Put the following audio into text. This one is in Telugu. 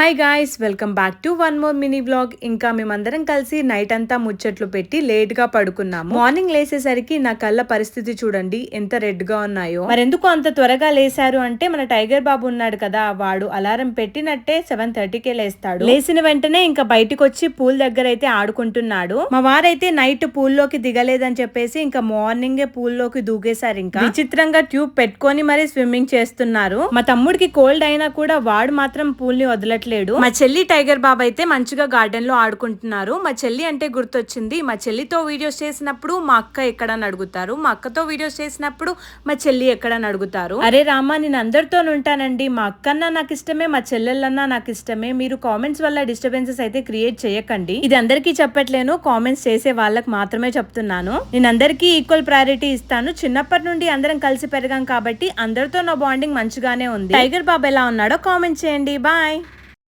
Hi guys, welcome back to one more mini vlog. ఇంకా మేమందరం కలిసి నైట్ అంతా ముచ్చట్లు పెట్టి లేట్ గా పడుకున్నాము. మార్నింగ్ లేసేసరికి నా కళ్ళ పరిస్థితి చూడండి ఎంత రెడ్ గా ఉన్నాయో. మరెందుకు అంత త్వరగా లేసారు అంటే మన టైగర్ బాబు ఉన్నాడు కదా, వాడు అలారం పెట్టినట్టే 7:30కే లేస్తాడు. లేచిన వెంటనే ఇంకా బయటకు వచ్చి పూల్ దగ్గర అయితే ఆడుకుంటున్నాడు. మా వారైతే నైట్ పూల్ లోకి దిగలేదని చెప్పేసి ఇంకా మార్నింగే పూల్ లోకి దూకేశారు. ఇంకా విచిత్రంగా ట్యూబ్ పెట్టుకొని మరి స్విమ్మింగ్ చేస్తున్నారు. మా తమ్ముడికి కోల్డ్ అయినా కూడా వాడు మాత్రం పూల్ ని వదలట్లేదు. మా చెల్లి టైగర్ బాబు అయితే మంచిగా గార్డెన్ లో ఆడుకుంటున్నారు. మా చెల్లి అంటే గుర్తొచ్చింది, మా చెల్లితో వీడియోస్ చేసినప్పుడు మా అక్క ఎక్కడని అడుగుతారు, మా అక్కతో వీడియోస్ చేసినప్పుడు మా చెల్లి ఎక్కడని అడుగుతారు. అరే రామా, నేను అందరితో ఉంటానండి. మా అక్కన్నా నాకు ఇష్టమే, మా చెల్లెళ్ళన్నా నాకు ఇష్టమే. మీరు కామెంట్స్ వల్ల డిస్టర్బెన్సెస్ అయితే క్రియేట్ చేయకండి. ఇది అందరికీ చెప్పట్లేను, కామెంట్స్ చేసే వాళ్ళకి మాత్రమే చెప్తున్నాను. నేను అందరికీ ఈక్వల్ ప్రయారిటీ ఇస్తాను. చిన్నప్పటి నుండి అందరం కలిసి పెరిగాం కాబట్టి అందరితో నా బాండింగ్ మంచిగానే ఉంది. టైగర్ బాబు ఎలా ఉన్నాడో కామెంట్ చేయండి. బాయ్.